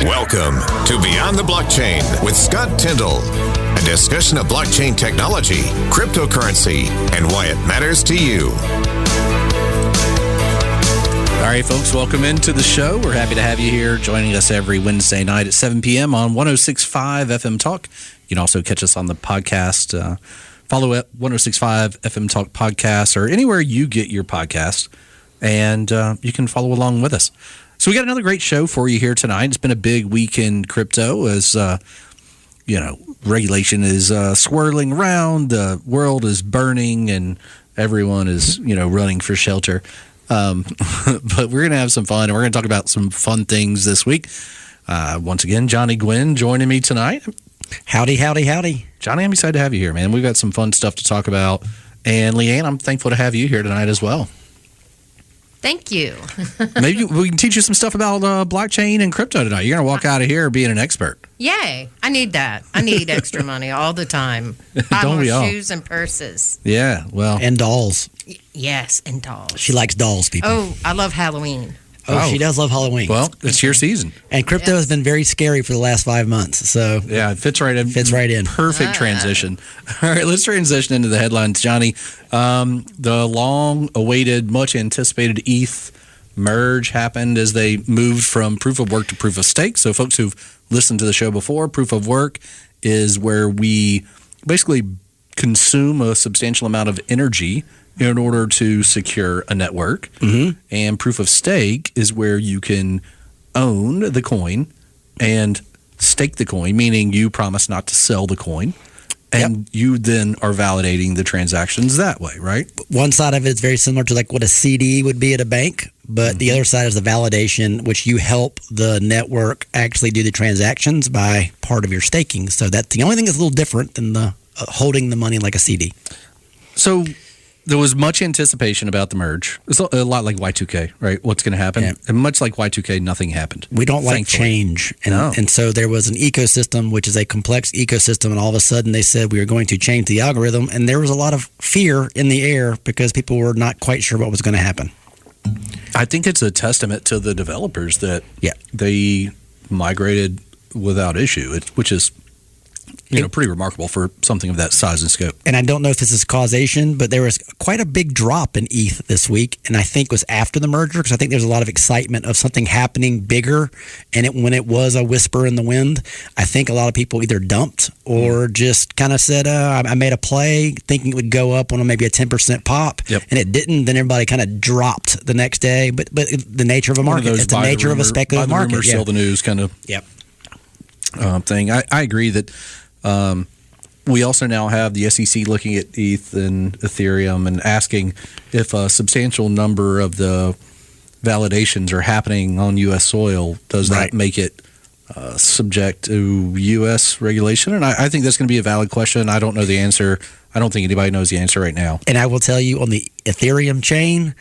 Welcome to Beyond the Blockchain with Scott Tyndall, a discussion of blockchain technology, cryptocurrency, and why it matters to you. All right, folks, welcome into the show. We're happy to have you here joining us every Wednesday night at 7 p.m. on 106.5 FM Talk. You can also catch us on the podcast. Follow at 106.5 FM Talk podcast or anywhere you get your podcast, and you can follow along with us. So we got another great show for you here tonight. It's been a big week in crypto as, regulation is swirling around, the world is burning, and everyone is, running for shelter. But we're going to have some fun, and we're going to talk about some fun things this week. Once again, Johnny Gwynn joining me tonight. Howdy, howdy, howdy. Johnny, I'm excited to have you here, man. We've got some fun stuff to talk about. And Leanne, I'm thankful to have you here tonight as well. Thank you. Maybe we can teach you some stuff about blockchain and crypto tonight. You're going to walk out of here being an expert. Yay. I need that. I need extra money all the time. Buy Don't more we all? shoes and purses. Yeah, well. And dolls. Yes, and dolls. She likes dolls, people. Oh, I love Halloween. Oh, she does love Halloween. Well, it's your season. And crypto has been very scary for the last 5 months. So Yeah, it fits right in. Perfect transition. All right, let's transition into the headlines, Johnny. The long-awaited, much-anticipated ETH merge happened as they moved from proof of work to proof of stake. So folks who've listened to the show before, proof of work is where we basically consume a substantial amount of energy in order to secure a network. Mm-hmm. And proof of stake is where you can own the coin and stake the coin, meaning you promise not to sell the coin. And you then are validating the transactions that way, right? One side of it is very similar to like what a CD would be at a bank, but the other side is the validation, which you help the network actually do the transactions by part of your staking. So that's the only thing that's a little different than the holding the money like a CD. So there was much anticipation about the merge. It's a lot like Y2K, right? What's going to happen? Yeah. And much like Y2K, nothing happened. We don't like change. And so there was an ecosystem, which is a complex ecosystem, and all of a sudden they said we are going to change the algorithm, and there was a lot of fear in the air because people were not quite sure what was going to happen. I think it's a testament to the developers that they migrated without issue, which is pretty remarkable for something of that size and scope. And I don't know if this is causation, but there was quite a big drop in ETH this week, and I think it was after the merger, because I think there's a lot of excitement of something happening bigger, and when it was a whisper in the wind, I think a lot of people either dumped or just kind of said, I made a play thinking it would go up on maybe a 10% pop, and it didn't. Then everybody kind of dropped the next day, but the nature of a market, it's the nature of a speculative market. Sell the news kind of thing. I agree that we also now have the SEC looking at ETH and Ethereum and asking if a substantial number of the validations are happening on U.S. soil. Does that make it subject to U.S. regulation? And I think that's going to be a valid question. I don't know the answer. I don't think anybody knows the answer right now. And I will tell you, on the Ethereum chain,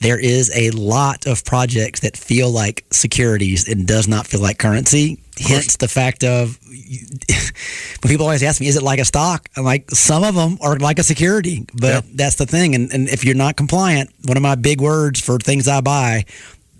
there is a lot of projects that feel like securities and does not feel like currency. Hence the fact of, when people always ask me, is it like a stock? I'm like, some of them are like a security, but that's the thing. And if you're not compliant, one of my big words for things I buy,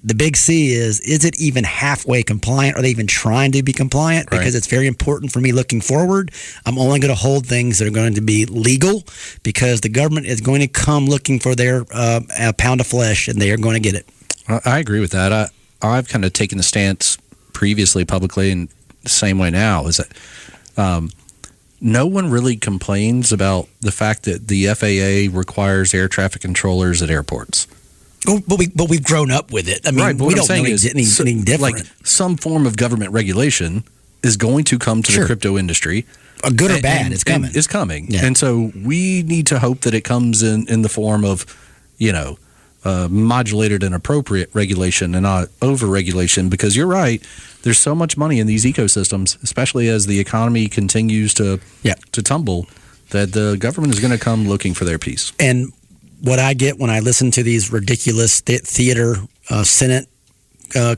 the big C is it even halfway compliant? Are they even trying to be compliant? Because it's very important for me looking forward. I'm only going to hold things that are going to be legal, because the government is going to come looking for their pound of flesh, and they are going to get it. I agree with that. I've kind of taken the stance previously publicly, and the same way now, is that no one really complains about the fact that the FAA requires air traffic controllers at airports. Oh, but we've grown up with it. I mean, we don't know anything different. Like, some form of government regulation is going to come to the crypto industry. Good or bad, it's coming. It's coming. Yeah. And so we need to hope that it comes in the form of, modulated and appropriate regulation and not over-regulation, because you're right, there's so much money in these ecosystems, especially as the economy continues to tumble, that the government is going to come looking for their piece. And what I get when I listen to these ridiculous theater Senate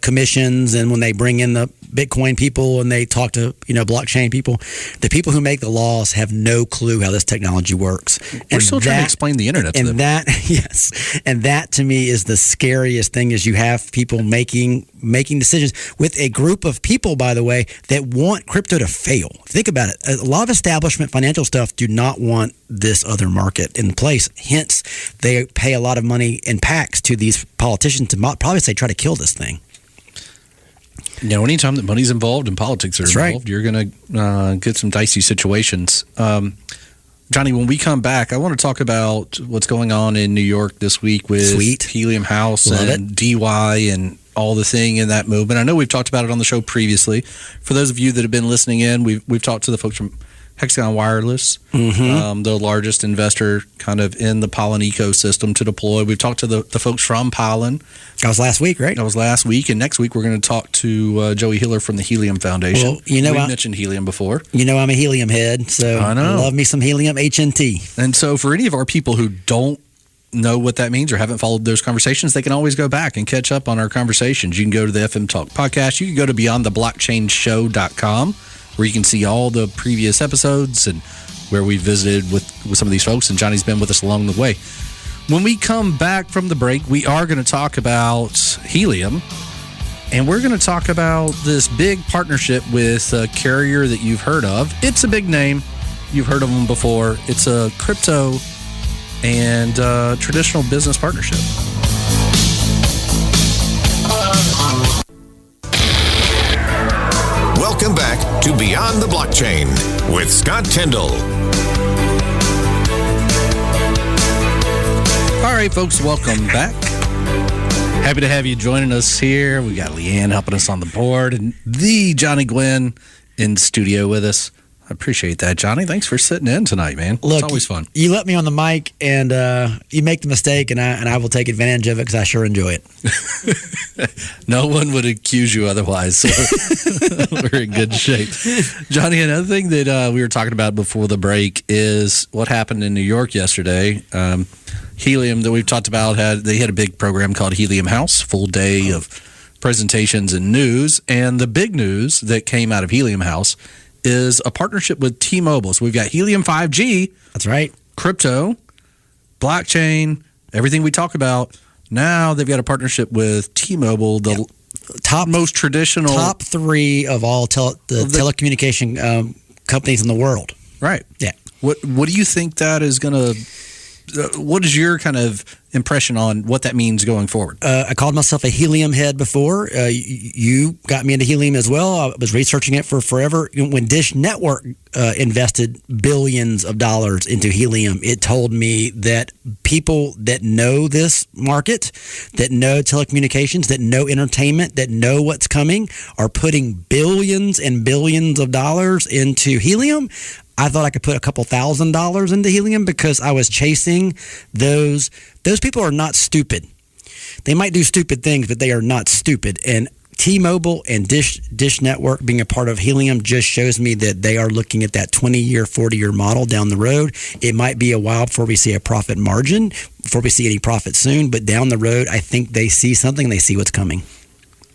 commissions, and when they bring in the Bitcoin people and they talk to blockchain people. The people who make the laws have no clue how this technology works. We're still trying to explain the internet to them. And that to me is the scariest thing, is you have people making decisions with a group of people, by the way, that want crypto to fail. Think about it. A lot of establishment financial stuff do not want this other market in place. Hence, they pay a lot of money in PACs to these politicians to probably say, try to kill this thing. Anytime that money's involved and politics are involved, you're going to get some dicey situations. Johnny, when we come back, I want to talk about what's going on in New York this week with Helium House and DY and all the thing in that movement. I know we've talked about it on the show previously. For those of you that have been listening in, we've talked to the folks from Hexagon Wireless, the largest investor kind of in the Pollen ecosystem to deploy. We've talked to the folks from Pollen. That was last week, right? That was last week. And next week, we're going to talk to Joey Hiller from the Helium Foundation. Well, we mentioned helium before. I'm a helium head, so I love me some helium HNT. And so for any of our people who don't know what that means or haven't followed those conversations, they can always go back and catch up on our conversations. You can go to the FM Talk podcast. You can go to beyondtheblockchainshow.com, where you can see all the previous episodes and where we visited with some of these folks, and Johnny's been with us along the way. When we come back from the break, we are going to talk about helium, and we're going to talk about this big partnership with a carrier that you've heard of. It's a big name. You've heard of them before. It's a crypto and traditional business partnership. Welcome back to Beyond the Blockchain with Scott Tyndall. All right, folks, welcome back. Happy to have you joining us here. We got Leanne helping us on the board and the Johnny Gwynn in studio with us. I appreciate that, Johnny. Thanks for sitting in tonight, man. Look, it's always fun. You let me on the mic, and you make the mistake, and I will take advantage of it because I sure enjoy it. No one would accuse you otherwise, so we're in good shape. Johnny, another thing that we were talking about before the break is what happened in New York yesterday. Helium, that we've talked about, they had a big program called Helium House, full day of presentations and news. And the big news that came out of Helium House is a partnership with T-Mobile. So we've got Helium 5G. That's right. Crypto, blockchain, everything we talk about. Now they've got a partnership with T-Mobile, the most traditional. Top three of all telecommunication companies in the world. Right. Yeah. What do you think that is going to... what is your kind of impression on what that means going forward? I called myself a helium head before. You got me into helium as well. I was researching it for forever. When Dish Network invested billions of dollars into helium, it told me that people that know this market, that know telecommunications, that know entertainment, that know what's coming, are putting billions and billions of dollars into helium. I thought I could put a couple $1,000s into helium because I was chasing those. Those people are not stupid. They might do stupid things, but they are not stupid. And T-Mobile and Dish Network being a part of helium just shows me that they are looking at that 20-year, 40-year model down the road. It might be a while before we see a profit margin, before we see any profit soon, but down the road, I think they see something. They see what's coming.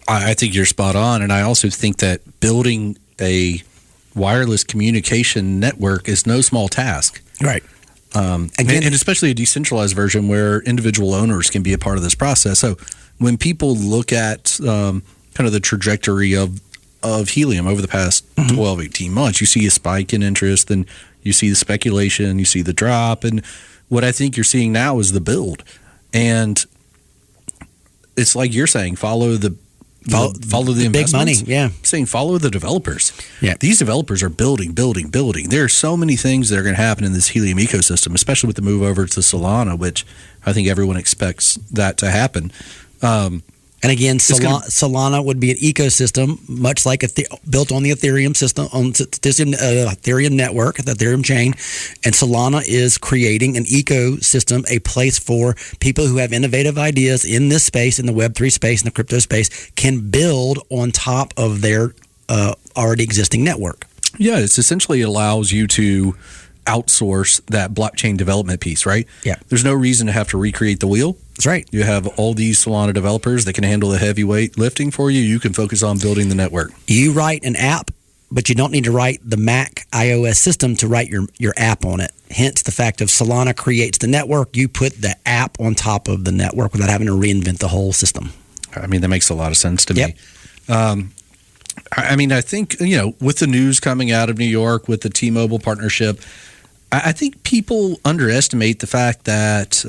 I think you're spot on, and I also think that building a wireless communication network is no small task. Right. And especially a decentralized version where individual owners can be a part of this process. So when people look at kind of the trajectory of helium over the past 12, 18 months, you see a spike in interest, and you see the speculation, you see the drop. And what I think you're seeing now is the build. And it's like you're saying, follow the investments. Big money, yeah. Saying follow the developers. Yeah. These developers are building. There are so many things that are going to happen in this helium ecosystem, especially with the move over to Solana, which I think everyone expects that to happen. And again, Solana would be an ecosystem, much like built on the Ethereum system, on Ethereum network, the Ethereum chain. And Solana is creating an ecosystem, a place for people who have innovative ideas in this space, in the Web3 space, in the crypto space, can build on top of their already existing network. Yeah, it essentially allows you to outsource that blockchain development piece, right? Yeah. There's no reason to have to recreate the wheel. That's right. You have all these Solana developers that can handle the heavyweight lifting for you. You can focus on building the network. You write an app, but you don't need to write the Mac iOS system to write your app on it. Hence the fact of Solana creates the network. You put the app on top of the network without having to reinvent the whole system. I mean, that makes a lot of sense to Yep. me. I mean, I think, with the news coming out of New York with the T-Mobile partnership, I think people underestimate the fact that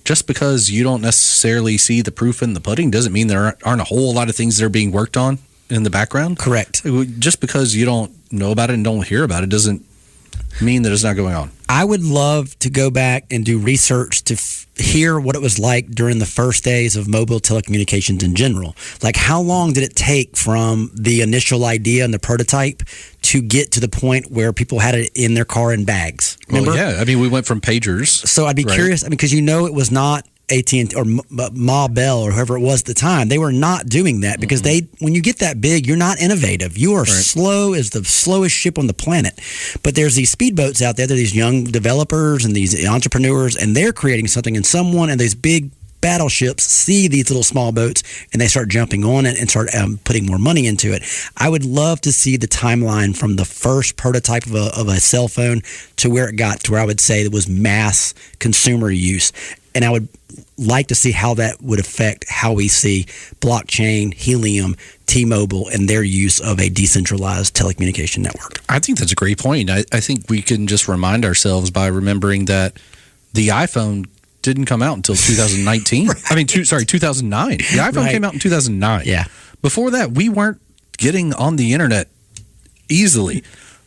just because you don't necessarily see the proof in the pudding doesn't mean there aren't a whole lot of things that are being worked on in the background. Correct. Just because you don't know about it and don't hear about it doesn't mean that it's not going on. I would love to go back and do research to hear what it was like during the first days of mobile telecommunications in general. Like, how long did it take from the initial idea and the prototype to get to the point where people had it in their car in bags? Remember? Well, yeah. I mean, we went from pagers. So I'd be curious, because it was not AT&T or Ma Bell or whoever it was at the time. They were not doing that because when you get that big, you're not innovative. You are slow as the slowest ship on the planet. But there's these speedboats out there. There are these young developers and these entrepreneurs, and they're creating something, and someone and these big battleships see these little small boats and they start jumping on it and start putting more money into it. I would love to see the timeline from the first prototype of a cell phone to where it got to where I would say it was mass consumer use. And I would like to see how that would affect how we see blockchain, Helium, T-Mobile, and their use of a decentralized telecommunication network. I think that's a great point. I think we can just remind ourselves by remembering that the iPhone didn't come out until 2019. I mean, 2009. The iPhone came out in 2009. Yeah. Before that, we weren't getting on the internet easily,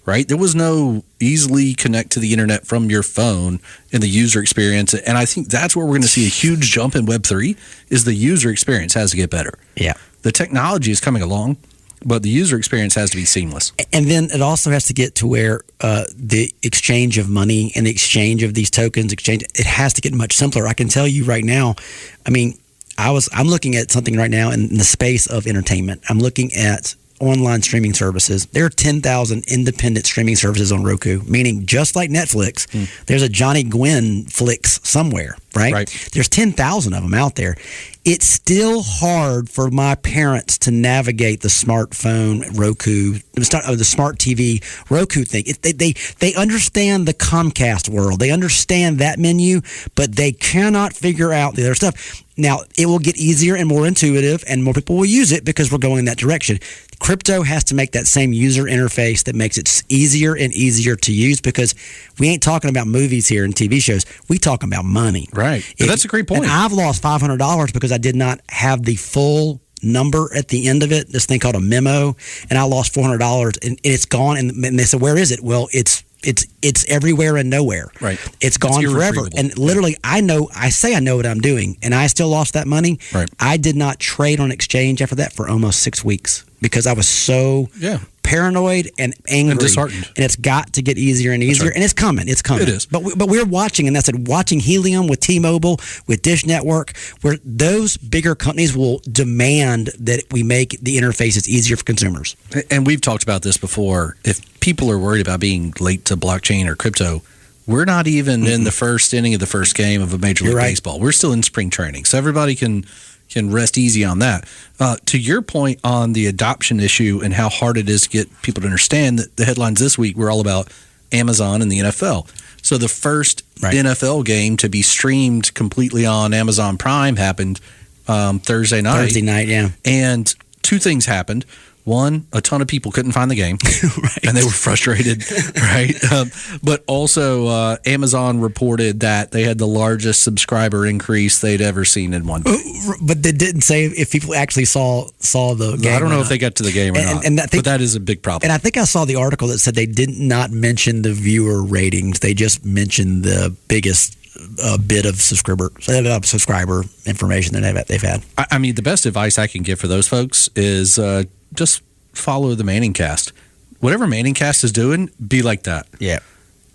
right? There was no easily connect to the internet from your phone in the user experience. And I think that's where we're going to see a huge jump in Web3 is the user experience has to get better. Yeah. The technology is coming along, but the user experience has to be seamless. And then it also has to get to where the exchange of money and the exchange of these tokens, it has to get much simpler. I can tell you right now, I mean, I'm looking at something right now in the space of entertainment. I'm looking at online streaming services. There are 10,000 independent streaming services on Roku, meaning just like Netflix, there's a Johnny Gwynn flicks somewhere, right? There's 10,000 of them out there. It's still hard for my parents to navigate the smartphone Roku, the smart TV Roku thing. They understand the Comcast world. They understand that menu, but they cannot figure out the other stuff. Now, it will get easier and more intuitive, and more people will use it because we're going in that direction. Crypto has to make that same user interface that makes it easier and easier to use, because we ain't talking about movies here and TV shows. We talking about money. Right. That's a great point. And I've lost $500 because I did not have the full number at the end of it, this thing called a memo, and I lost $400 and it's gone. And they said, where is it? Well, it's everywhere and nowhere. Right. It's gone forever. And literally, I know what I'm doing, and I still lost that money. Right. I did not trade on exchange after that for almost 6 weeks because I was so paranoid and angry and disheartened. And it's got to get easier and easier, and it's coming. It's coming. It is. But we're watching, and that's it. Watching Helium with T-Mobile, with Dish Network, where those bigger companies will demand that we make the interfaces easier for consumers. And we've talked about this before. If people are worried about being late to blockchain or crypto, we're not even in the first inning of the first game of a Major League Baseball. We're still in spring training, so everybody can rest easy on that. To your point on the adoption issue and how hard it is to get people to understand, that the headlines this week were all about Amazon and the NFL. So the first NFL game to be streamed completely on Amazon Prime happened Thursday night. Yeah. And two things happened. One, a ton of people couldn't find the game, and they were frustrated, right? But also, Amazon reported that they had the largest subscriber increase they'd ever seen in one day. But they didn't say if people actually saw the game. I don't know if they got to the game or not, but that is a big problem. And I think I saw the article that said they did not mention the viewer ratings. They just mentioned the biggest bit of subscriber information that they've had. I mean, the best advice I can give for those folks is just follow the Manning cast. Whatever Manning cast is doing, be like that. Yeah.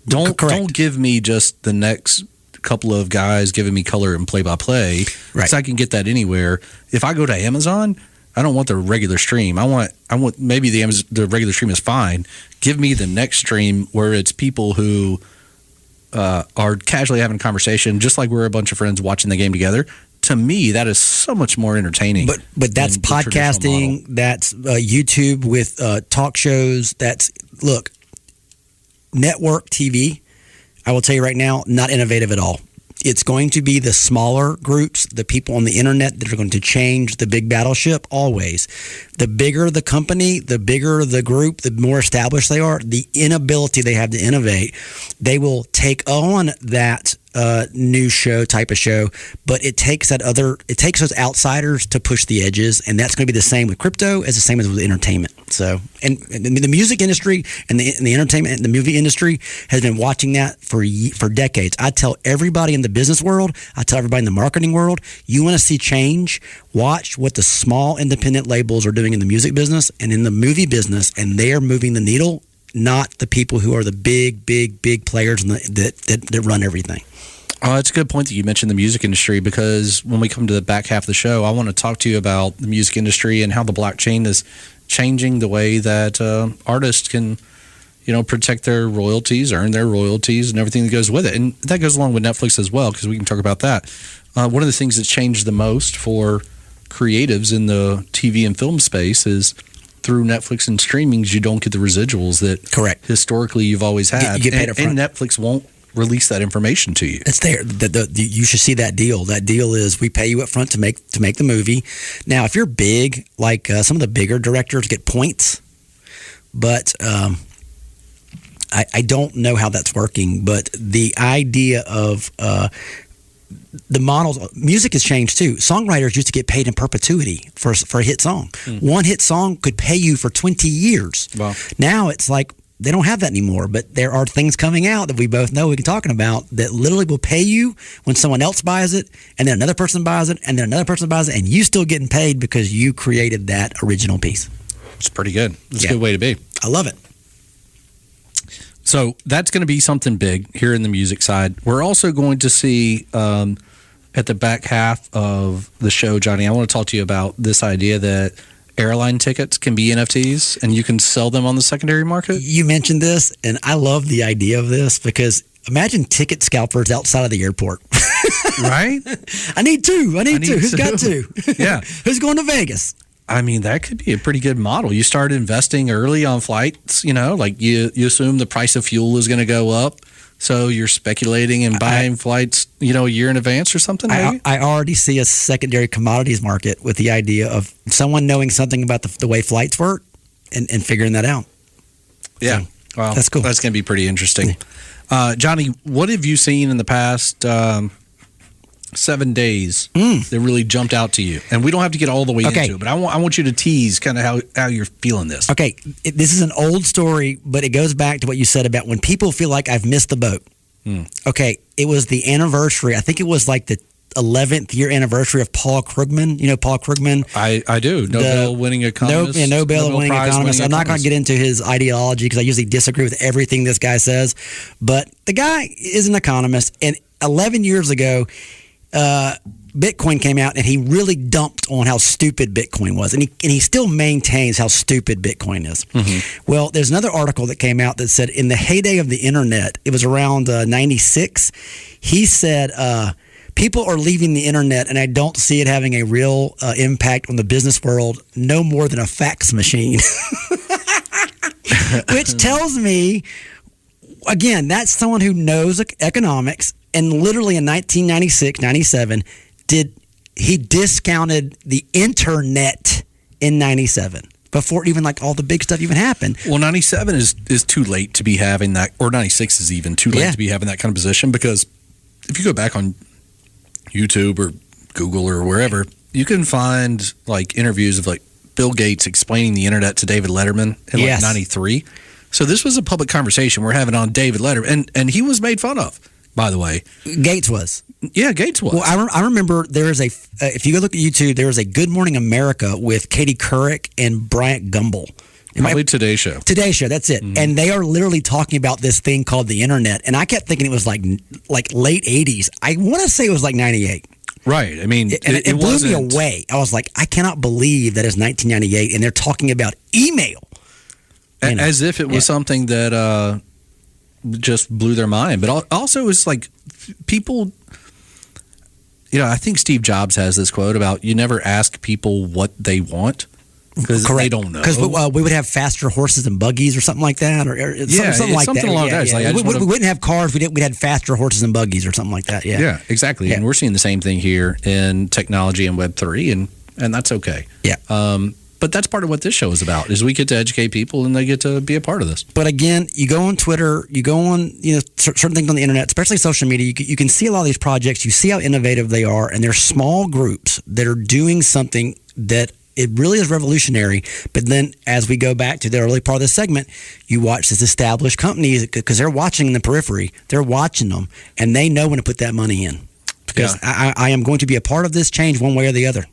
Don't give me just the next couple of guys giving me color and play-by-play, because I can get that anywhere. If I go to Amazon, I don't want the regular stream. I want maybe the regular stream is fine. Give me the next stream where it's people who are casually having a conversation, just like we're a bunch of friends watching the game together. To me, that is so much more entertaining. But that's podcasting. That's YouTube with talk shows. Look, network TV. I will tell you right now, not innovative at all. It's going to be the smaller groups, the people on the internet that are going to change the big battleship always. The bigger the company, the bigger the group, the more established they are, the inability they have to innovate, they will take on that news show type of show, but it takes those outsiders to push the edges, and that's going to be the same with crypto as the same as with entertainment. So, and the music industry and the entertainment and the movie industry has been watching that for decades. I tell everybody in the business world, I tell everybody in the marketing world, you want to see change, watch what the small independent labels are doing in the music business and in the movie business, and they are moving the needle, not the people who are the big players that run everything. It's a good point that you mentioned the music industry, because when we come to the back half of the show, I want to talk to you about the music industry and how the blockchain is changing the way that artists can, protect their royalties, earn their royalties, and everything that goes with it. And that goes along with Netflix as well, because we can talk about that. One of the things that's changed the most for creatives in the TV and film space is through Netflix and streamings, you don't get the residuals that correct historically you've always had. You get paid up front. And Netflix won't release that information to you. It's there. You should see that deal. That deal is we pay you up front to make the movie. Now, if you're big, like some of the bigger directors get points, but I don't know how that's working. But the idea of the models, music has changed too. Songwriters used to get paid in perpetuity for a hit song. One hit song could pay you for 20 years. Wow. Now it's like they don't have that anymore, but there are things coming out that we both know we've been talking about that literally will pay you when someone else buys it, and then another person buys it, and then another person buys it, and you still getting paid because you created that original piece. It's pretty good. It's a good way to be. I love it. So that's going to be something big here in the music side. We're also going to see at the back half of the show, Johnny, I want to talk to you about this idea that airline tickets can be NFTs and you can sell them on the secondary market. You mentioned this, and I love the idea of this because imagine ticket scalpers outside of the airport. Right? I need two. Who's got two? Yeah. Who's going to Vegas? I mean, that could be a pretty good model. You start investing early on flights, like you assume the price of fuel is going to go up. So you're speculating and buying flights, a year in advance or something? Maybe? I already see a secondary commodities market with the idea of someone knowing something about the way flights work and figuring that out. Yeah. So, well, that's cool. That's going to be pretty interesting. Johnny, what have you seen in the past 7 days that really jumped out to you? And we don't have to get all the way into it, but I want you to tease kind of how you're feeling this. Okay, this is an old story, but it goes back to what you said about when people feel like I've missed the boat. Okay, it was the anniversary. I think it was like the 11th year anniversary of Paul Krugman. You know Paul Krugman? I do. Nobel-winning economist. Nobel-winning economist. I'm not going to get into his ideology because I usually disagree with everything this guy says. But the guy is an economist, and 11 years ago, Bitcoin came out and he really dumped on how stupid Bitcoin was, and he still maintains how stupid Bitcoin is. Well, there's another article that came out that said in the heyday of the internet, it was around 96, he said people are leaving the internet and I don't see it having a real impact on the business world no more than a fax machine. Which tells me, again, that's someone who knows economics. And literally in 1996, 97, he discounted the internet in 97 before even like all the big stuff even happened. Well, 97 is too late to be having that, or 96 is even too late to be having that kind of position, because if you go back on YouTube or Google or wherever, you can find like interviews of like Bill Gates explaining the internet to David Letterman in like 93. So this was a public conversation we're having on David Letterman, and he was made fun of. By the way, Gates was. Yeah, Gates was. Well, I remember there is if you go look at YouTube, there is a Good Morning America with Katie Couric and Bryant Gumbel. Probably Today Show. Today Show, that's it. And they are literally talking about this thing called the internet. And I kept thinking it was like late 80s. I want to say it was like 98. Right. I mean, it blew me away. I was like, I cannot believe that it's 1998 and they're talking about email. As if it was something that just blew their mind. But also, it's like people, I think Steve Jobs has this quote about you never ask people what they want. Because they don't know. Because we would have faster horses and buggies or something like that, or something like that. Along that. Yeah. Like, we wouldn't have cars. We'd have faster horses and buggies or something like that. Yeah. Yeah, exactly. Yeah. And we're seeing the same thing here in technology and Web3, and that's okay. Yeah. But that's part of what this show is about, is we get to educate people and they get to be a part of this. But again, you go on Twitter, you go on certain things on the internet, especially social media, you can see a lot of these projects, you see how innovative they are, and they're small groups that are doing something that it really is revolutionary. But then as we go back to the early part of the segment, you watch this established companies, because they're watching in the periphery, they're watching them, and they know when to put that money in. Because I am going to be a part of this change one way or the other.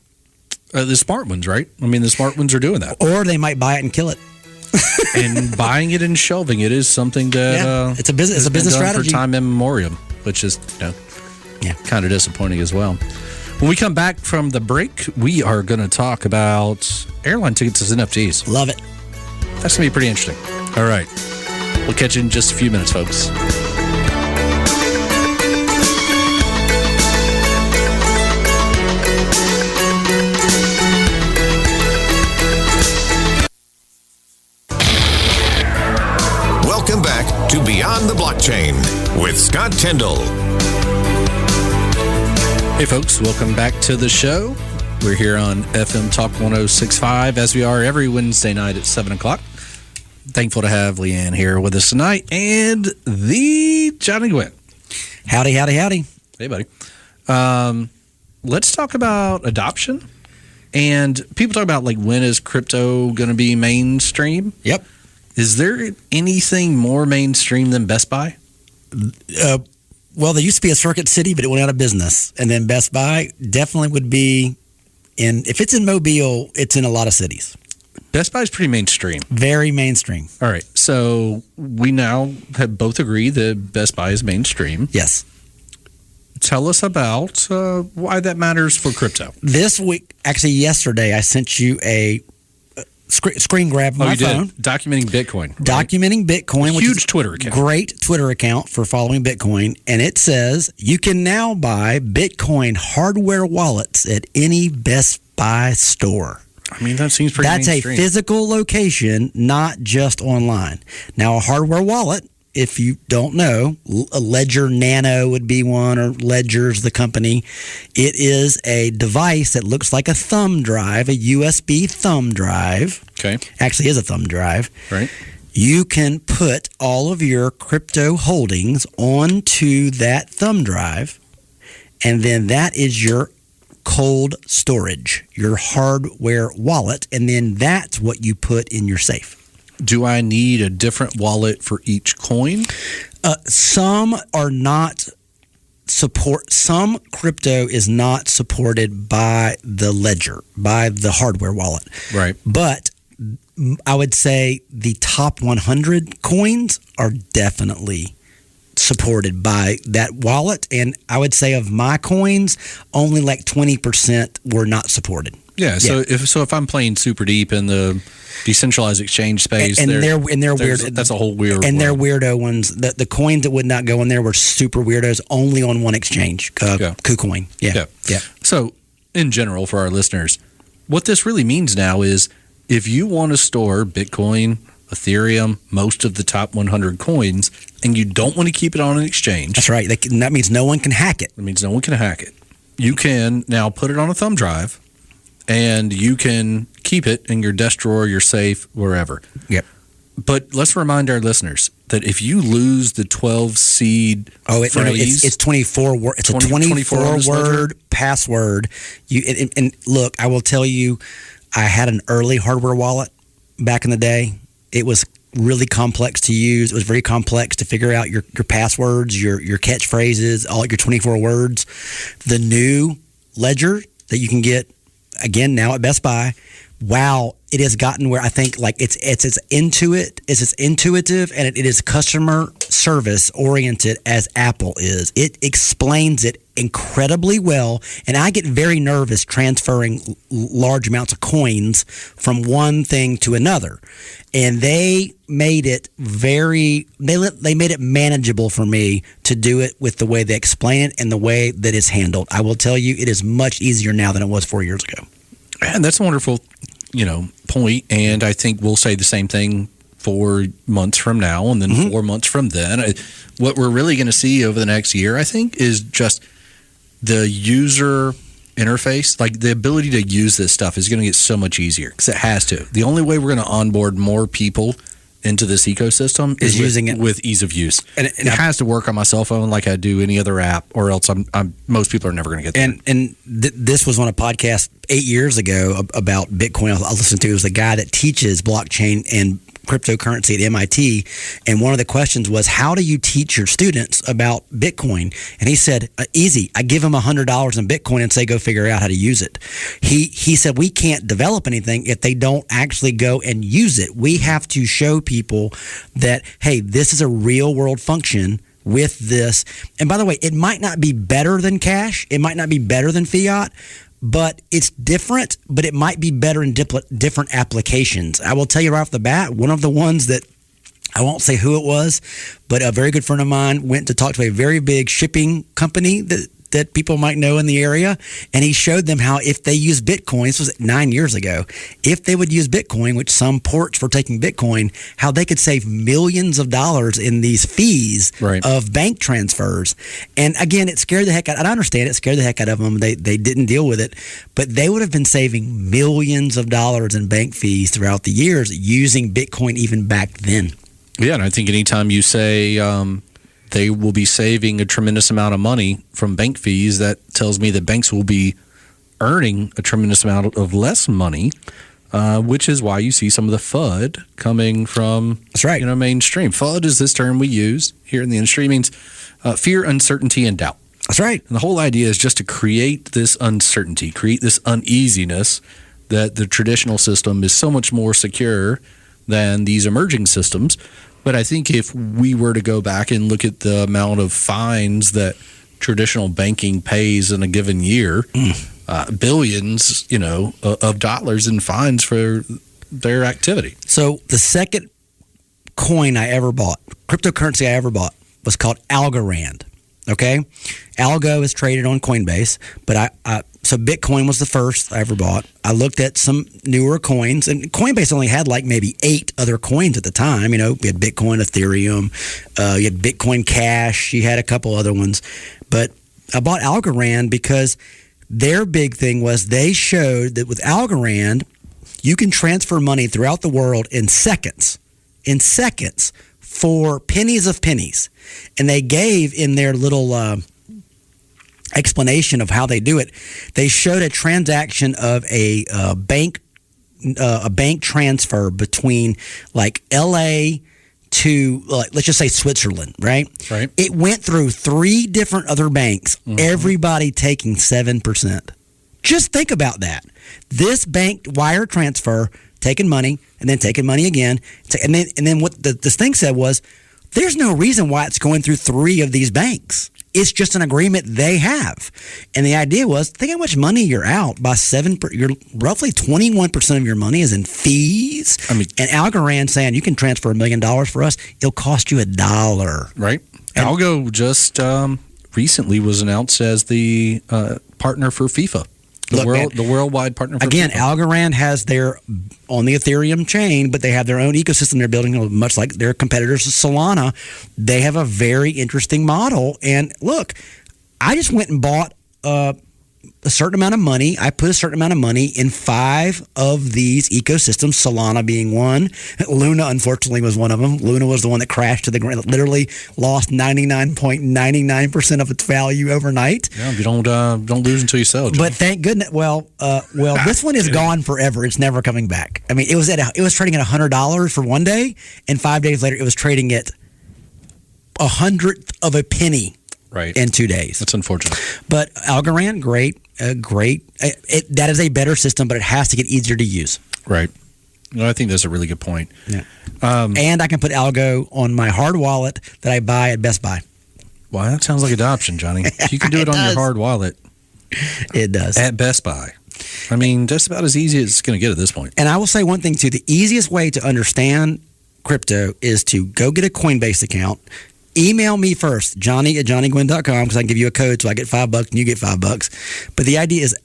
The smart ones, right? I mean, the smart ones are doing that. Or they might buy it and kill it. And buying it and shelving it is something that it's a business strategy for time immemorial, which is kind of disappointing as well. When we come back from the break, we are going to talk about airline tickets as NFTs. Love it. That's going to be pretty interesting. All right. We'll catch you in just a few minutes, folks. Welcome back to Beyond the Blockchain with Scott Tyndall. Hey folks, welcome back to the show. We're here on FM Talk 106.5 as we are every Wednesday night at 7 o'clock. Thankful to have Leanne here with us tonight and the Johnny Gwynn. Howdy, howdy, howdy. Hey buddy. Let's talk about adoption. And people talk about like, when is crypto going to be mainstream? Yep. Is there anything more mainstream than Best Buy? Well, there used to be a Circuit City, but it went out of business. And then Best Buy definitely would be if it's in Mobile, it's in a lot of cities. Best Buy is pretty mainstream. Very mainstream. All right. So we now have both agreed that Best Buy is mainstream. Yes. Tell us about why that matters for crypto. This week, actually yesterday, I sent you a screen grab of my phone. Documenting Bitcoin. Right? Documenting Bitcoin. Huge Twitter account. Great Twitter account for following Bitcoin. And it says you can now buy Bitcoin hardware wallets at any Best Buy store. I mean, that seems pretty mainstream. A physical location, not just online. Now, a hardware wallet, if you don't know, a Ledger Nano would be one, or Ledger's the company. It is a device that looks like a thumb drive, a USB thumb drive. Okay. Actually is a thumb drive. Right. You can put all of your crypto holdings onto that thumb drive, and then that is your cold storage, your hardware wallet, and then that's what you put in your safe. Do I need a different wallet for each coin? Some are not some crypto is not supported by the ledger, by the hardware wallet. Right. But I would say the top 100 coins are definitely supported by that wallet. And I would say of my coins, only like 20% were not supported. Yeah. So if I'm playing super deep in the decentralized exchange space, and they're weird. That's a whole weird. And they're weirdo ones. The coins that would not go in there were super weirdos. Only on one exchange, KuCoin. Yeah. So in general, for our listeners, what this really means now is if you want to store Bitcoin, Ethereum, most of the top 100 coins, and you don't want to keep it on an exchange. That's right. That means no one can hack it. It means no one can hack it. You can now put it on a thumb drive, and you can keep it in your desk drawer, your safe, wherever. Yep. But let's remind our listeners that if you lose the 12 seed phrase, it's 24 word. It's a 24 word password. And look, I will tell you, I had an early hardware wallet back in the day. It was really complex to use. It was very complex to figure out your passwords, your catchphrases, all your 24 words. The new ledger that you can get again now at Best Buy, wow, it has gotten where I think like it's as intuitive and it is customer service oriented as Apple is. It explains it incredibly well, and I get very nervous transferring large amounts of coins from one thing to another. And they made it they made it manageable for me to do it with the way they explain it and the way that it's handled. I will tell you, it is much easier now than it was 4 years ago. And that's a wonderful, point. And I think we'll say the same thing 4 months from now, and then 4 months from then. What we're really going to see over the next year, I think, is just the user interface, like the ability to use this stuff is going to get so much easier because it has to. The only way we're going to onboard more people into this ecosystem is using it with ease of use. And it has to work on my cell phone like I do any other app, or else most people are never going to get there. And this was on a podcast 8 years ago about Bitcoin. I listened to. It was the guy that teaches blockchain and cryptocurrency at MIT, and one of the questions was, how do you teach your students about Bitcoin? And he said, easy. I give them $100 in Bitcoin and say, go figure out how to use it. He said, we can't develop anything if they don't actually go and use it. We have to show people that, hey, this is a real world function with this. And by the way, it might not be better than cash. It might not be better than fiat, but it's different, but it might be better in different applications. I will tell you right off the bat, one of the ones that, I won't say who it was, but a very good friend of mine went to talk to a very big shipping company that people might know in the area, and he showed them how if they use Bitcoin, this was 9 years ago, if they would use Bitcoin, which some ports were taking Bitcoin, how they could save millions of dollars in these fees of bank transfers. And again, it scared the heck out. I understand it scared the heck out of them. They didn't deal with it, but they would have been saving millions of dollars in bank fees throughout the years using Bitcoin even back then. Yeah, and I think anytime you say they will be saving a tremendous amount of money from bank fees, that tells me that banks will be earning a tremendous amount of less money, which is why you see some of the FUD coming from mainstream. FUD is this term we use here in the industry. It means fear, uncertainty, and doubt. That's right. And the whole idea is just to create this uncertainty, create this uneasiness that the traditional system is so much more secure than these emerging systems. But I think if we were to go back and look at the amount of fines that traditional banking pays in a given year, billions, of dollars in fines for their activity. So the second coin I ever bought, cryptocurrency I ever bought, was called Algorand. Okay, Algo is traded on Coinbase, but so Bitcoin was the first I ever bought. I looked at some newer coins, and Coinbase only had like maybe 8 other coins at the time. We had Bitcoin, Ethereum, you had Bitcoin Cash, you had a couple other ones. But I bought Algorand because their big thing was they showed that with Algorand, you can transfer money throughout the world in seconds. For pennies of pennies. And they gave in their little explanation of how they do it, they showed a transaction of a bank transfer between like LA to let's just say Switzerland, right? Right. It went through 3 different other banks, everybody taking 7%. Just think about that. This bank wire transfer, taking money and then taking money again, and then what this thing said was, there's no reason why it's going through 3 of these banks. It's just an agreement they have. And the idea was, think how much money you're out by 7%. You're roughly 21% of your money is in fees. And Algorand saying you can transfer $1 million for us, it'll cost you $1. Right. And Algo just recently was announced as the partner for FIFA. The worldwide partner for again, FIFA. Algorand has their on the Ethereum chain, but they have their own ecosystem they're building, much like their competitors, Solana. They have a very interesting model. And look, I just went and bought a certain amount of money. I put a certain amount of money in 5 of these ecosystems, Solana being one. Luna, unfortunately, was one of them. Luna was the one that crashed to the ground, literally lost 99.99% of its value overnight. Yeah, you don't lose until you sell. John. But thank goodness. Well, this one is gone forever. It's never coming back. I mean, it was trading at $100 for one day, and 5 days later, it was trading at 1/100th of a penny. Right. In 2 days. That's unfortunate. But Algorand, great. That is a better system, but it has to get easier to use. Right. No, I think that's a really good point. Yeah. And I can put Algo on my hard wallet that I buy at Best Buy. Well, that sounds like adoption, Johnny. You can do it on your hard wallet. It does. At Best Buy. I mean, just about as easy as it's going to get at this point. And I will say one thing, too. The easiest way to understand crypto is to go get a Coinbase account. Email me first, johnny@johnnygwynn.com, because I can give you a code so I get $5 and you get $5. But the idea is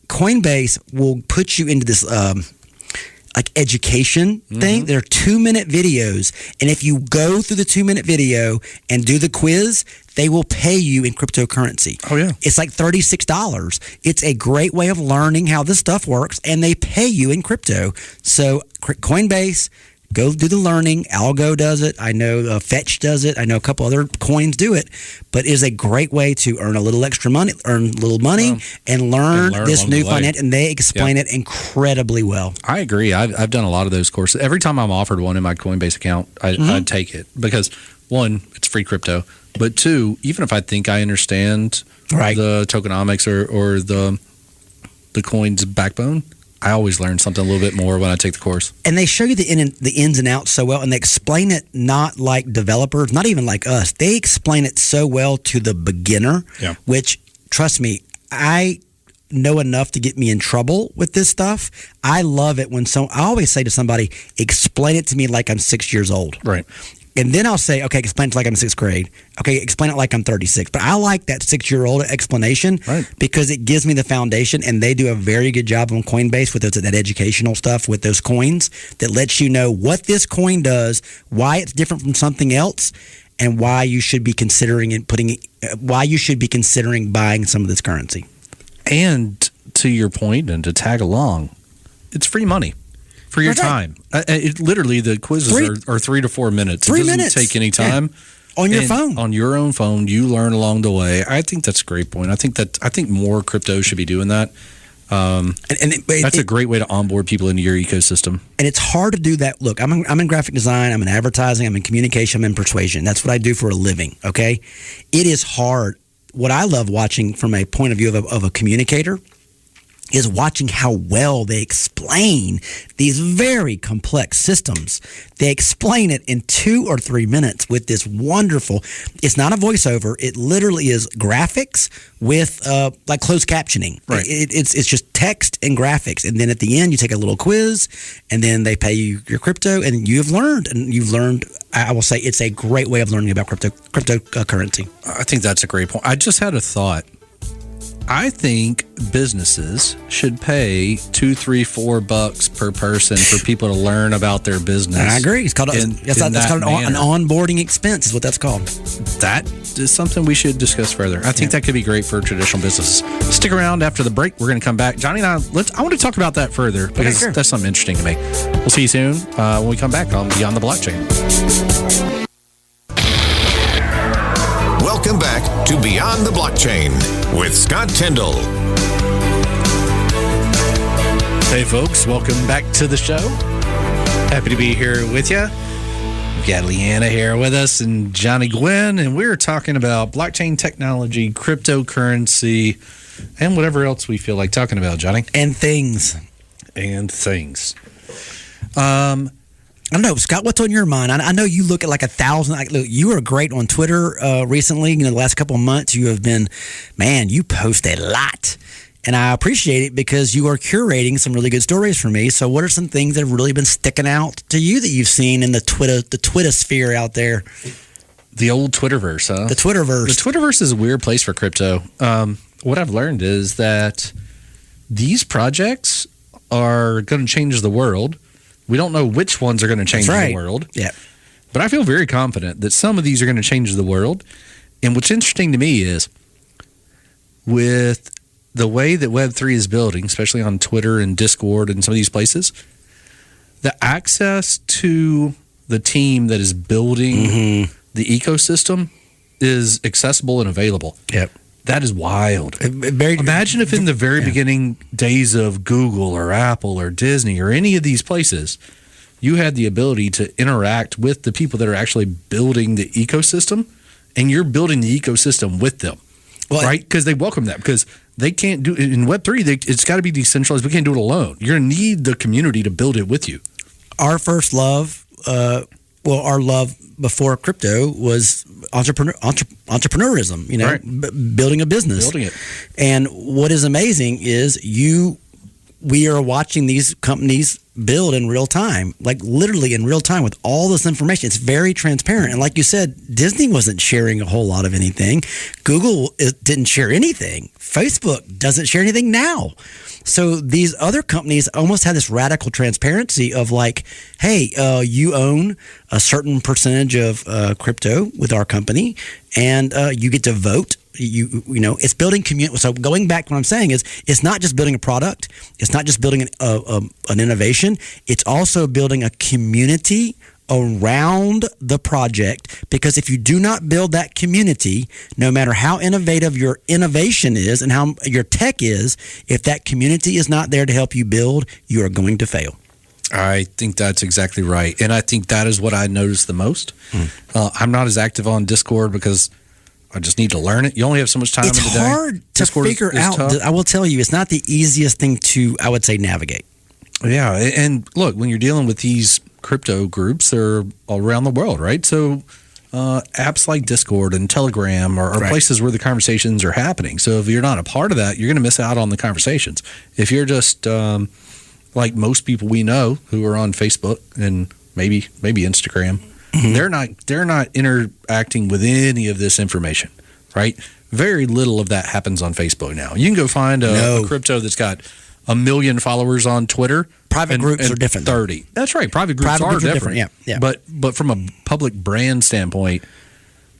Coinbase will put you into this like education thing. There are 2-minute videos, and if you go through the 2-minute video and do the quiz, they will pay you in cryptocurrency. Oh, yeah. It's like $36. It's a great way of learning how this stuff works, and they pay you in crypto. So Coinbase, go do the learning. Algo does it. I know Fetch does it. I know a couple other coins do it. But it is a great way to earn a little extra money, and learn this new finance. And they explain it incredibly well. I agree. I've done a lot of those courses. Every time I'm offered one in my Coinbase account, I take it because, one, it's free crypto. But two, even if I think I understand the tokenomics or the coin's backbone, I always learn something a little bit more when I take the course. And they show you the ins and outs so well, and they explain it not like developers, not even like us. They explain it so well to the beginner, which, trust me, I know enough to get me in trouble with this stuff. I love it when I always say to somebody, explain it to me like I'm 6 years old. Right. And then I'll say, okay, explain it like I'm 6th grade. Okay, explain it like I'm 36. But I like that 6-year-old explanation because it gives me the foundation, and they do a very good job on Coinbase with that educational stuff with those coins that lets you know what this coin does, why it's different from something else, and why you should be considering buying some of this currency. And to your point, and to tag along, it's free money. For your time. Literally, the quizzes are 3 to 4 minutes. 3 minutes. It minutes. doesn't take any time. Yeah. On your phone. On your own phone, you learn along the way. I think that's a great point. I think more crypto should be doing that. That's a great way to onboard people into your ecosystem. And it's hard to do that. Look, I'm in graphic design, I'm in advertising, I'm in communication, I'm in persuasion. That's what I do for a living, okay? It is hard. What I love watching from a point of view of a communicator is watching how well they explain these very complex systems. They explain it in 2 or 3 minutes with this wonderful, it's not a voiceover, it literally is graphics with like closed captioning. Right. It's just text and graphics. And then at the end, you take a little quiz, and then they pay you your crypto, and you've learned. I will say it's a great way of learning about cryptocurrency. I think that's a great point. I just had a thought. I think businesses should pay $2, $3, $4 per person for people to learn about their business. I agree. It's called an onboarding expense is what that's called. That is something we should discuss further. I think that could be great for traditional businesses. Stick around after the break. We're going to come back. Johnny and I want to talk about that further because that's something interesting to me. We'll see you soon when we come back on Beyond the Blockchain. Welcome back to Beyond the Blockchain with Scott Tyndall. Hey, folks. Welcome back to the show. Happy to be here with you. We've got Leanna here with us and Johnny Gwynn, and we're talking about blockchain technology, cryptocurrency, and whatever else we feel like talking about, Johnny. And things. I don't know, Scott, what's on your mind? I know you look at like 1,000. Look, you were great on Twitter recently. The last couple of months, you have been, you post a lot. And I appreciate it because you are curating some really good stories for me. So what are some things that have really been sticking out to you that you've seen in the Twitter sphere out there? The old Twitterverse, huh? The Twitterverse. The Twitterverse is a weird place for crypto. What I've learned is that these projects are going to change the world. We don't know which ones are going to change the world. Yeah. But I feel very confident that some of these are going to change the world. And what's interesting to me is with the way that Web3 is building, especially on Twitter and Discord and some of these places, the access to the team that is building the ecosystem is accessible and available. Yep. That is wild. Imagine if in the very beginning days of Google or Apple or Disney or any of these places, you had the ability to interact with the people that are actually building the ecosystem, and you're building the ecosystem with them, right? Because they welcome that, because they can't do it in Web3. It's got to be decentralized. We can't do it alone. You're going to need the community to build it with you. Our first love, our love before crypto was entrepreneurism, Right. building a business. Building it. And what is amazing is we are watching these companies build in real time, like literally in real time with all this information. It's very transparent. And like you said, Disney wasn't sharing a whole lot of anything. Google didn't share anything. Facebook doesn't share anything now. So these other companies almost had this radical transparency of like, hey, you own a certain percentage of crypto with our company, and you get to vote. It's building community. So going back to what I'm saying is, it's not just building a product. It's not just building an innovation. It's also building a community around the project, because if you do not build that community, no matter how innovative your innovation is and how your tech is, if that community is not there to help you build, you are going to fail. I think that's exactly right. And I think that is what I notice the most. I'm not as active on Discord because I just need to learn it. You only have so much time in the day. It's hard to figure out. Tough. I will tell you, it's not the easiest thing to, I would say, navigate. Yeah. And look, when you're dealing with these crypto groups, they're all around the world, right? So apps like Discord and Telegram are Right. places where the conversations are happening. So if you're not a part of that, you're going to miss out on the conversations. If you're just like most people we know who are on Facebook and maybe Instagram, they're not interacting with any of this information, right? Very little of that happens on Facebook now. You can go find a crypto that's got 1 million followers on Twitter. Private groups are different, though. 30. That's right. Private groups are different. Yeah. But from a public brand standpoint,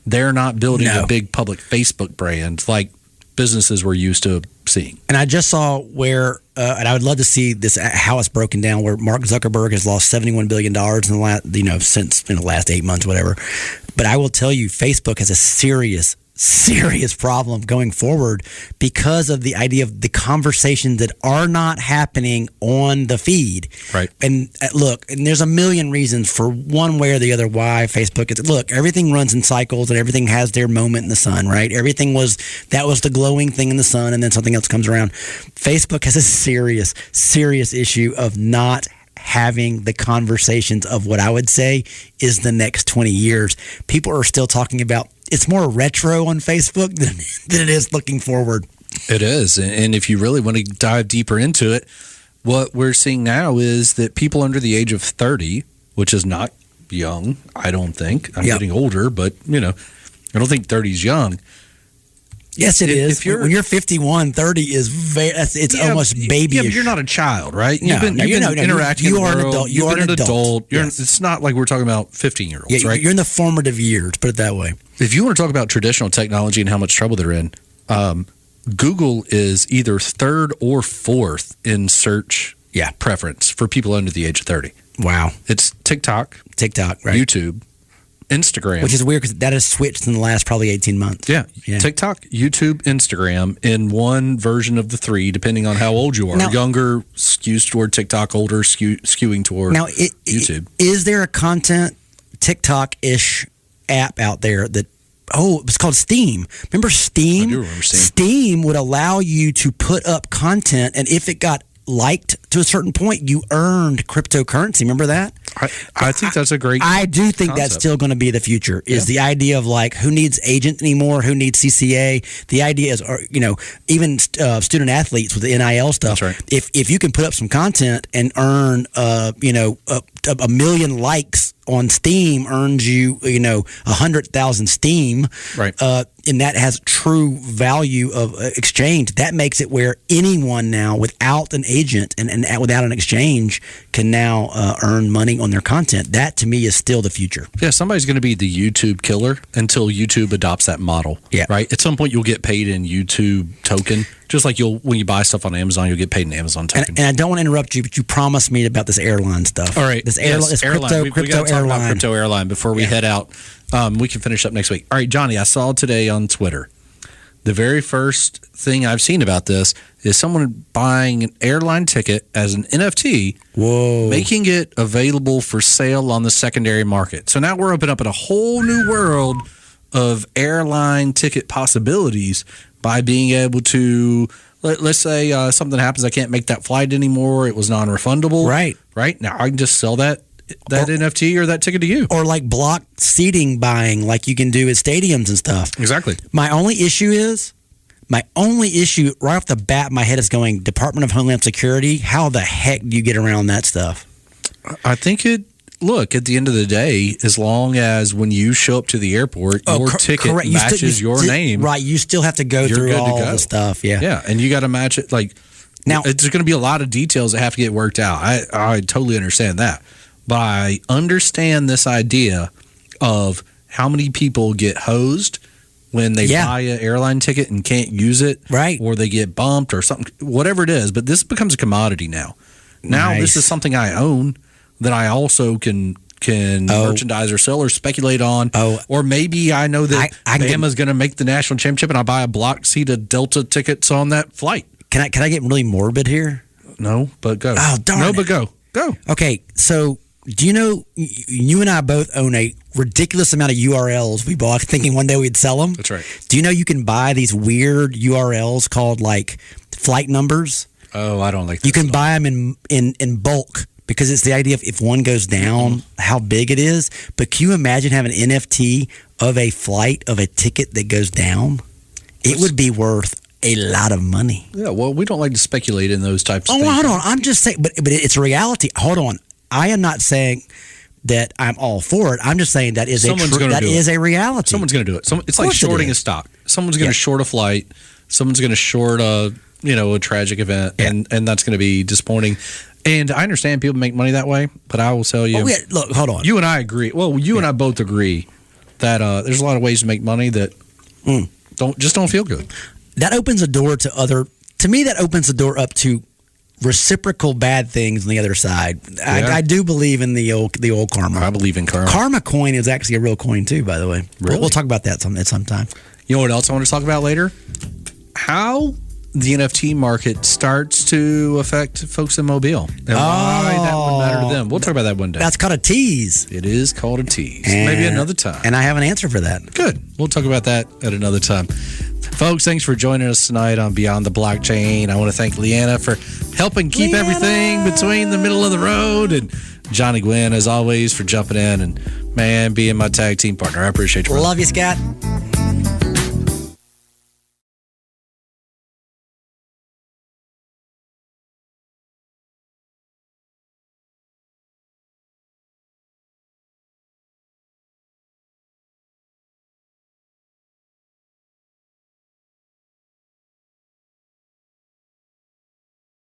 they're not building a big public Facebook brand like businesses we're used to seeing. And I just saw where, and I would love to see this, how it's broken down, where Mark Zuckerberg has lost $71 billion in the since the last 8 months, whatever. But I will tell you, Facebook has a serious problem going forward because of the idea of the conversations that are not happening on the feed. Right. And look, and there's a million reasons for one way or the other why Facebook is. Look, everything runs in cycles and everything has their moment in the sun, right? That was the glowing thing in the sun, and then something else comes around. Facebook has a serious issue of not having the conversations of what I would say is the next 20 years. People are still talking about, it's more retro on Facebook than it is looking forward. It is. And if you really want to dive deeper into it, what we're seeing now is that people under the age of 30, which is not young, I don't think. I'm getting older, but, I don't think 30 is young. Yes, it is. When you're 51, 30 is it's almost babyish. Yeah, but you're not a child, right? No, you've been interacting you with the are an world. adult. You are an adult. Yes. It's not like we're talking about 15-year-olds, right? You're in the formative years, put it that way. If you want to talk about traditional technology and how much trouble they're in, Google is either third or fourth in search preference for people under the age of 30. Wow. It's TikTok, right? YouTube, Instagram. Which is weird because that has switched in the last probably 18 months. Yeah. TikTok, YouTube, Instagram in one version of the three, depending on how old you are. Now, younger skews toward TikTok, older skewing toward YouTube. Is there a content TikTok-ish app out there that, it's called Steam. Remember Steam? I do remember Steam. Steam would allow you to put up content, and if it got liked to a certain point, you earned cryptocurrency. Remember that? I think that's a great I do think concept. That's still going to be the future, is the idea of like, who needs agent anymore? Who needs CCA? The idea is, even student athletes with the NIL stuff. That's right. If you can put up some content and earn, a million likes on Steam earns you, 100,000 Steam. Right. And that has true value of exchange. That makes it where anyone now, without an agent and without an exchange, can now earn money on their content. That, to me, is still the future. Yeah, somebody's going to be the YouTube killer until YouTube adopts that model. Yeah. Right? At some point, you'll get paid in YouTube token. Just like when you buy stuff on Amazon, you'll get paid in Amazon token. And I don't want to interrupt you, but you promised me about this airline stuff. All right. This airline. crypto We got to talk airline. about crypto airline before we head out. We can finish up next week. All right, Johnny, I saw today on Twitter, the very first thing I've seen about this is someone buying an airline ticket as an NFT, making it available for sale on the secondary market. So now we're opening up in a whole new world of airline ticket possibilities by being able to, let's say something happens, I can't make that flight anymore, it was non-refundable. Right. Now I can just sell that NFT or that ticket to you. Or like block seating buying like you can do at stadiums and stuff. Exactly. My only issue right off the bat, my head is going, Department of Homeland Security, how the heck do you get around that stuff? I think look, at the end of the day, as long as when you show up to the airport, your ticket correct. matches your name. Right, you still have to go through all the stuff. Yeah. Yeah, and you got to match it. Like, now, there's going to be a lot of details that have to get worked out. I totally understand that. But I understand this idea of how many people get hosed when they buy an airline ticket and can't use it, right? Or they get bumped or something, whatever it is. But this becomes a commodity now. Now this is something I own that I also can merchandise or sell or speculate on. Or maybe I know that Bama's going to make the national championship and I buy a block seat of Delta tickets on that flight. Can I get really morbid here? No, but go. Oh, darn it. But go. Okay, so do you know you and I both own a ridiculous amount of URLs we bought thinking one day we'd sell them? That's right. Do you know you can buy these weird URLs called like flight numbers? Oh, I don't like that. You can buy them in bulk because it's the idea of if one goes down, how big it is. But can you imagine having an NFT of a flight of a ticket that goes down? It would be worth a lot of money. Yeah, well, we don't like to speculate in those types of things. Oh, hold on. I'm just saying, but it's a reality. Hold on. I am not saying that I'm all for it. I'm just saying that is a reality. Someone's going to do it. It's like shorting a stock. Someone's going to short a flight. Someone's going to short a tragic event, and that's going to be disappointing. And I understand people make money that way, but I will tell you. Look, hold on. You and I agree. Well, and I both agree that there's a lot of ways to make money that don't feel good. That opens a door to other. To me, that opens the door up to reciprocal bad things on the other side. Yeah. I do believe in the old karma. I believe in karma. Karma coin is actually a real coin too, by the way. Really? We'll talk about that at some time. You know what else I want to talk about later? How the NFT market starts to affect folks in Mobile and why that would matter to them. We'll talk about that one day. That's called a tease. It is called a tease. Maybe another time. And I have an answer for that. Good. We'll talk about that at another time. Folks, thanks for joining us tonight on Beyond the Blockchain. I want to thank Leanna for helping keep everything between the middle of the road, and Johnny Gwynn, as always, for jumping in and, man, being my tag team partner. I appreciate you. Love you, Scott.